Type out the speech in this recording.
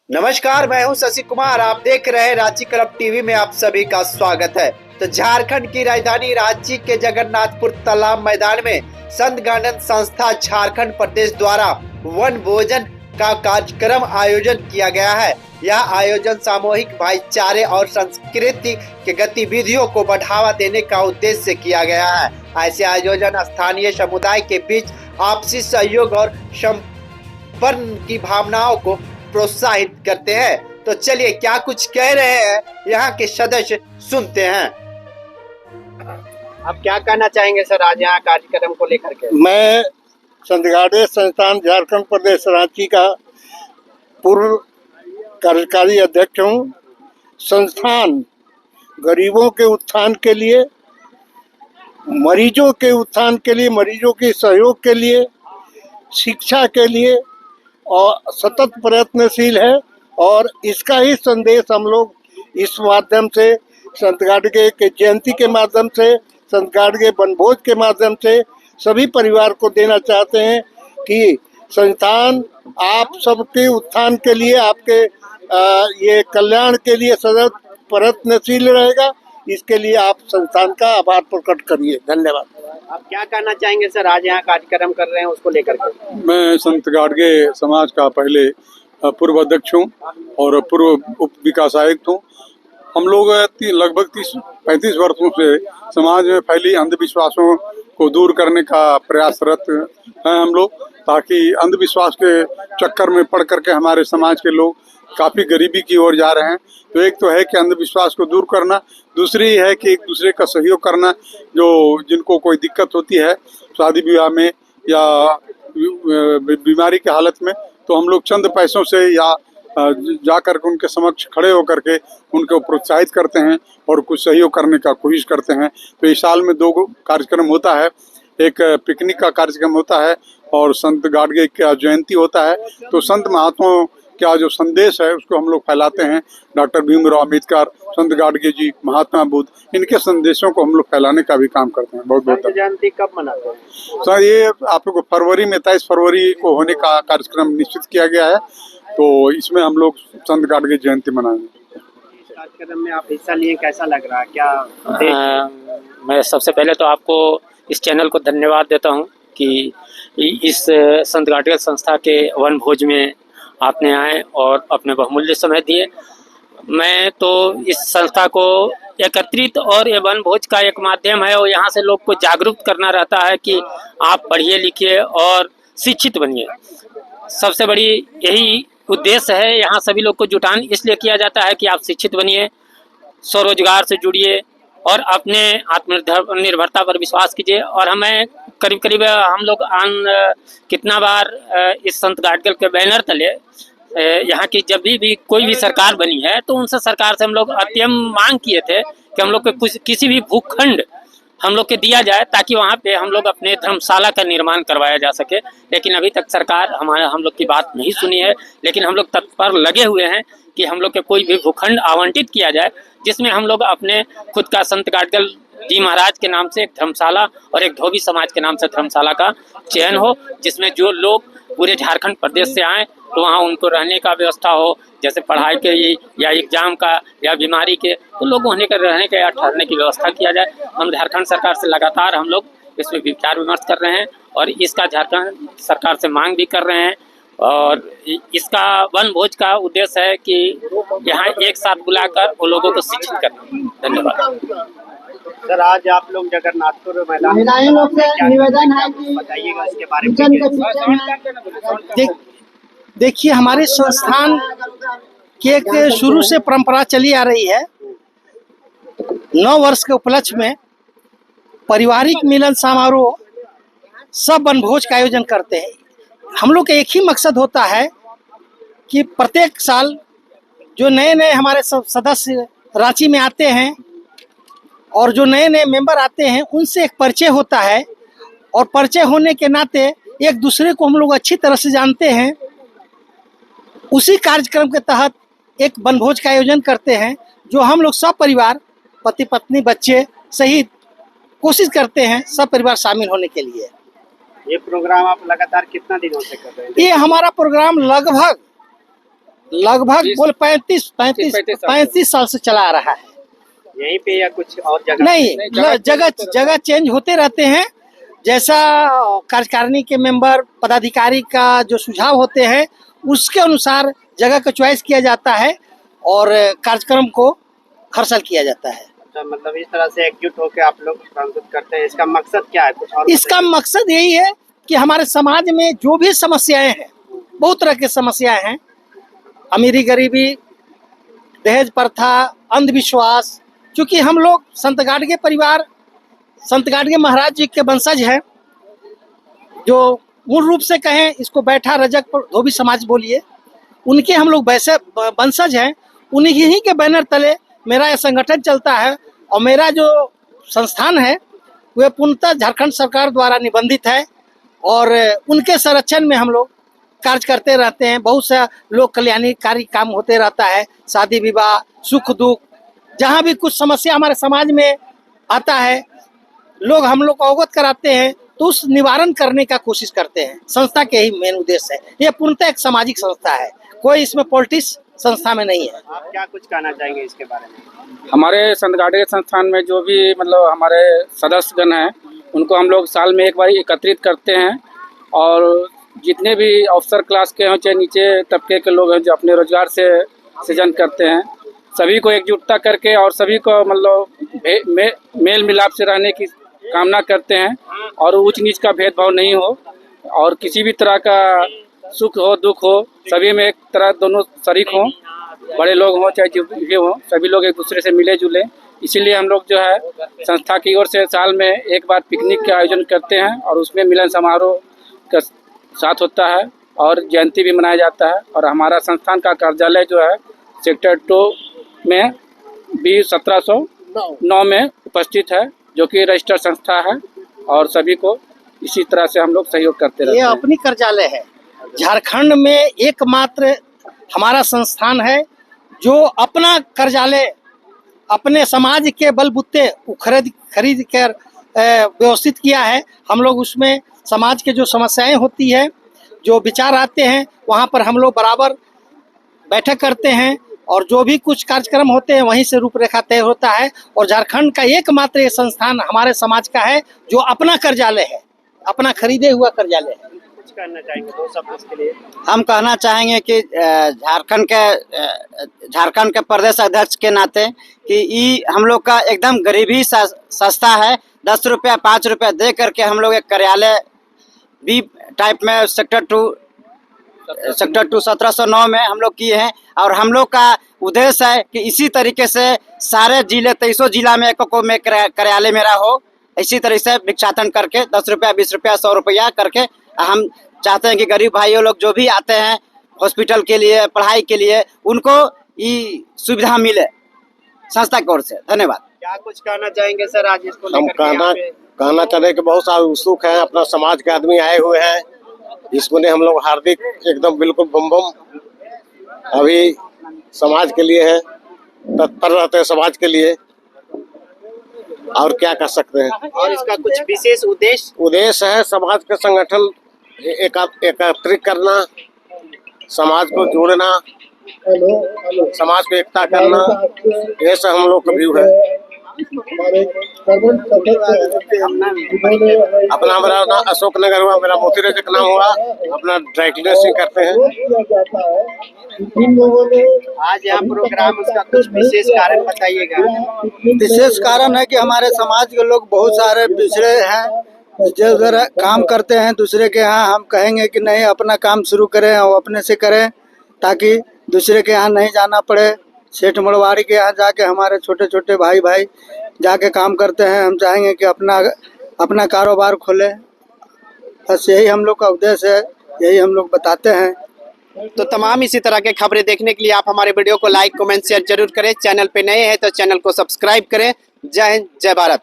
नमस्कार, मैं हूं शशि कुमार। आप देख रहे हैं रांची क्लब टीवी में आप सभी का स्वागत है। तो झारखंड की राजधानी रांची के जगन्नाथपुर तालाब मैदान में संत गार्डन संस्था झारखंड प्रदेश द्वारा वन भोजन का कार्यक्रम आयोजन किया गया है। यह आयोजन सामूहिक भाईचारे और संस्कृति के गतिविधियों को बढ़ावा देने का उद्देश्य से किया गया है। ऐसे आयोजन स्थानीय समुदाय के बीच आपसी सहयोग और संपन्न की भावनाओं को प्रोत्साहित करते हैं। तो चलिए क्या कुछ कह रहे हैं यहाँ के सदस्य, सुनते हैं। आप क्या कहना चाहेंगे सर आज यहाँ कार्यक्रम को लेकर के? मैं संत गार्डन संस्थान झारखंड प्रदेश रांची का पूर्व कार्यकारी अध्यक्ष हूँ। संस्थान गरीबों के उत्थान के लिए, मरीजों के उत्थान के लिए, मरीजों के सहयोग के लिए, शिक्षा के लिए और सतत प्रयत्नशील है। और इसका ही संदेश हम लोग इस माध्यम से, संत गाडगे के जयंती के माध्यम से, संत गाडगे वनभोज के माध्यम से सभी परिवार को देना चाहते हैं कि संस्थान आप सबके उत्थान के लिए, आपके ये कल्याण के लिए सतत प्रयत्नशील रहेगा। इसके लिए आप संस्थान का आभार प्रकट करिए। धन्यवाद। आप क्या कहना चाहेंगे सर आज यहाँ कार्यक्रम कर रहे हैं उसको लेकर के? मैं संत गाडगे समाज का पहले पूर्व अध्यक्ष हूँ और पूर्व उप विकास आयुक्त हूँ। हम लोग लगभग 30-35 वर्षों से समाज में फैली अंधविश्वासों को दूर करने का प्रयासरत हैं हम लोग, ताकि अंधविश्वास के चक्कर में पड़ करके हमारे समाज के लोग काफ़ी गरीबी की ओर जा रहे हैं। तो एक तो है कि अंधविश्वास को दूर करना, दूसरी है कि एक दूसरे का सहयोग करना। जो जिनको कोई दिक्कत होती है शादी विवाह में या बीमारी की हालत में, तो हम लोग चंद पैसों से या जा कर के उनके समक्ष खड़े होकर के उनको प्रोत्साहित करते हैं और कुछ सहयोग करने का कोशिश करते हैं। तो इस साल में 2 कार्यक्रम होता है, एक पिकनिक का कार्यक्रम होता है और संत गाडगे का जयंती होता है। तो संत महात्माओं क्या जो संदेश है उसको हम लोग फैलाते हैं। डॉक्टर भीमराव अम्बेडकर, संत गाडगे जी, महात्मा बुद्ध, इनके संदेशों को हम लोग फैलाने का भी काम करते हैं। बहुत बहुत जयंती कब मनाते हैं सर? ये आप लोग को फरवरी में 23 फरवरी को होने का कार्यक्रम निश्चित किया गया है। तो इसमें हम लोग संत गाडगे जयंती मनाएंगे। इस कार्यक्रम में आप हिस्सा लिए, कैसा लग रहा है? क्या मैं सबसे पहले तो आपको इस चैनल को धन्यवाद देता हूं कि इस संत गाडगे संस्था के वन भोज में आपने आए और अपने बहुमूल्य समय दिए। मैं तो इस संस्था को एकत्रित और ये वन भोज का एक माध्यम है और यहाँ से लोग को जागरूक करना रहता है कि आप पढ़िए लिखिए और शिक्षित बनिए। सबसे बड़ी यही उद्देश्य है। यहाँ सभी लोग को जुटान इसलिए किया जाता है कि आप शिक्षित बनिए, स्वरोजगार से जुड़िए और अपने आत्मनिर्भरता पर विश्वास कीजिए। और हमें करीब करीब हम लोग कितना बार इस संत गाडगे के बैनर तले यहाँ की जब भी कोई भी सरकार बनी है तो उनसे सरकार से हम लोग अत्यंत मांग किए थे कि हम लोग के कुछ किसी भी भूखंड हम लोग के दिया जाए ताकि वहाँ पे हम लोग अपने धर्मशाला का निर्माण करवाया जा सके। लेकिन अभी तक सरकार हम लोग की बात नहीं सुनी है। लेकिन हम लोग तत्पर लगे हुए हैं कि हम लोग के कोई भी भूखंड आवंटित किया जाए जिसमें हम लोग अपने खुद का संत गाडगे जी महाराज के नाम से एक धर्मशाला और एक धोबी समाज के नाम से धर्मशाला का चयन हो, जिसमें जो लोग पूरे झारखंड प्रदेश से आएँ तो वहाँ उनको रहने का व्यवस्था हो, जैसे पढ़ाई के या एग्जाम का या बीमारी के, तो लोग रहने के या ठहरने की व्यवस्था किया जाए। हम झारखंड सरकार से लगातार हम लोग इसमें विचार विमर्श कर रहे हैं और इसका झारखंड सरकार से मांग भी कर रहे हैं। और इसका वन भोज का उद्देश्य है कि यहाँ एक साथ बुलाकर वो लोगों को शिक्षित करना। धन्यवाद सर। आज आप लोग जगन्नाथपुर मैदान निवेदन है कि बताइएगा इसके बारे में। देखिए, हमारे संस्थान की एक शुरू से परंपरा चली आ रही है। 9 वर्ष के उपलक्ष्य में पारिवारिक मिलन समारोह सब वनभोज का आयोजन करते हैं। हम लोग का एक ही मकसद होता है कि प्रत्येक साल जो नए नए हमारे सदस्य रांची में आते हैं और जो नए नए मेंबर आते हैं उनसे एक परिचय होता है और परिचय होने के नाते एक दूसरे को हम लोग अच्छी तरह से जानते हैं। उसी कार्यक्रम के तहत एक वनभोज का आयोजन करते हैं जो हम लोग सब परिवार, पति पत्नी, बच्चे सहित कोशिश करते हैं सब परिवार शामिल होने के लिए। ये प्रोग्राम आप लगातार कितना दिनों से कर रहे हैं? ये हमारा प्रोग्राम लगभग लगभग बोल 35 साल से चला आ रहा है। यहीं पे या कुछ और जगह? नहीं, जगह चेंज होते रहते हैं। जैसा कार्यकारिणी के मेंबर पदाधिकारी का जो सुझाव होते हैं उसके अनुसार जगह का चॉइस किया जाता है और कार्यक्रम को खर्चल किया जाता है। तो मतलब इस तरह से एकजुट होकर आप लोग प्रस्तुत करते हैं, इसका मकसद क्या है? कुछ और इसका मकसद यही है कि हमारे समाज में जो भी समस्याएं हैं, बहुत तरह की समस्याएं हैं, अमीरी गरीबी, दहेज प्रथा, अंधविश्वास, क्योंकि हम लोग संत गाडगे परिवार, संत गाडगे महाराज जी के वंशज हैं, जो मूल रूप से कहें इसको बैठा रजक धोबी समाज बोलिए, उनके हम लोग वैसे वंशज हैं। उन्हीं ही के बैनर तले मेरा यह संगठन चलता है और मेरा जो संस्थान है वह पूर्णतः झारखंड सरकार द्वारा निबंधित है और उनके संरक्षण में हम लोग कार्य करते रहते हैं। बहुत सा लोक कल्याणकारी काम होते रहता है, शादी विवाह, सुख दुख, जहाँ भी कुछ समस्या हमारे समाज में आता है लोग हम लोग को अवगत कराते हैं तो उस निवारण करने का कोशिश करते हैं। संस्था के ही मेन उद्देश्य है। ये पूर्णतः एक सामाजिक संस्था है, कोई इसमें पॉलिटिक्स संस्था में नहीं है। आप क्या कुछ कहना चाहेंगे इसके बारे में? हमारे संत गाडगे संस्थान में जो भी मतलब हमारे सदस्यगण हैं उनको हम लोग साल में एक बार एकत्रित करते हैं और जितने भी अफसर क्लास के हों चाहे नीचे तबके के लोग हैं जो अपने रोजगार से सृजन करते हैं, सभी को एकजुटता करके और सभी को मतलब मेल मिलाप से रहने की कामना करते हैं और ऊंच नीच का भेदभाव नहीं हो और किसी भी तरह का सुख हो दुख हो सभी में एक तरह दोनों शरीक हों, बड़े लोग हों चाहे जो भी हों, सभी लोग एक दूसरे से मिले जुले। इसीलिए हम लोग जो है संस्था की ओर से साल में एक बार पिकनिक का आयोजन करते हैं और उसमें मिलन समारोह का साथ होता है और जयंती भी मनाया जाता है। और हमारा संस्थान का कार्यालय जो है सेक्टर 2 में बी 1709 में उपस्थित है, जो कि रजिस्टर्ड संस्था है और सभी को इसी तरह से हम लोग सहयोग करते रहते ये हैं। अपनी कार्यालय है, झारखंड में एकमात्र हमारा संस्थान है जो अपना कार्यालय अपने समाज के बलबूते खरीद कर व्यवस्थित किया है। हम लोग उसमें समाज के जो समस्याएं होती है, जो विचार आते हैं, वहाँ पर हम लोग बराबर बैठक करते हैं और जो भी कुछ कार्यक्रम होते हैं वहीं से रूपरेखा तय होता है। और झारखंड का एकमात्र ये संस्थान हमारे समाज का है जो अपना कार्यालय है, अपना खरीदे हुआ कार्यालय है। कुछ कहना चाहेंगे दो शब्द इसके लिए? हम कहना चाहेंगे कि झारखंड के प्रदेश अध्यक्ष के नाते कि ये हम लोग का एकदम गरीबी सस्ता है। 10 रुपया 5 रुपया दे करके हम लोग एक कार्यालय बी टाइप में सेक्टर 2 1709 में हम लोग किए हैं और हम लोग का उद्देश्य है कि इसी तरीके से सारे जिले 23 जिला में एक में कार्यालय मेरा हो। इसी तरह से भिक्षाटन करके 10 रुपया 20 रुपया 100 रुपया करके हम चाहते हैं कि गरीब भाइयों लोग जो भी आते हैं हॉस्पिटल के लिए, पढ़ाई के लिए, उनको ये सुविधा मिले संस्था की ओर से। धन्यवाद। क्या कुछ कहना चाहेंगे सर आज इसको हम लेकर के यहाँ पे? कहना चाहते हैं कि बहुत सारे उत्सुक हैं, अपना समाज के आदमी आए हुए हैं, इसमें हम लोग हार्दिक एकदम बिल्कुल बम अभी समाज के लिए है, तत्पर रहते हैं समाज के लिए, और क्या कर सकते हैं। और इसका कुछ विशेष उद्देश्य है समाज के संगठन एकत्रित करना, समाज को जोड़ना, समाज को एकता करना, ये सब हम लोग का व्यू है। अपना मेरा नाम अशोक नगर हुआ, मेरा मोती रजक नाम हुआ, अपना ड्राई क्लीनर्स करते हैं। आज यहाँ प्रोग्राम उसका कुछ विशेष कारण बताइएगा। विशेष कारण है कि हमारे समाज के लोग बहुत सारे पिछड़े हैं, जो अगर काम करते हैं दूसरे के यहाँ, हम कहेंगे कि नहीं अपना काम शुरू करें और अपने से करें ताकि दूसरे के यहाँ नहीं जाना पड़े। सेठ मड़वाड़ी के यहाँ जाके हमारे छोटे छोटे भाई जाके काम करते हैं। हम चाहेंगे कि अपना कारोबार खोलें, बस यही हम लोग का उद्देश्य है, यही हम लोग बताते हैं। तो तमाम इसी तरह के खबरें देखने के लिए आप हमारे वीडियो को लाइक कमेंट शेयर जरूर करें। चैनल पे नए हैं तो चैनल को सब्सक्राइब करें। जय हिंद, जय भारत।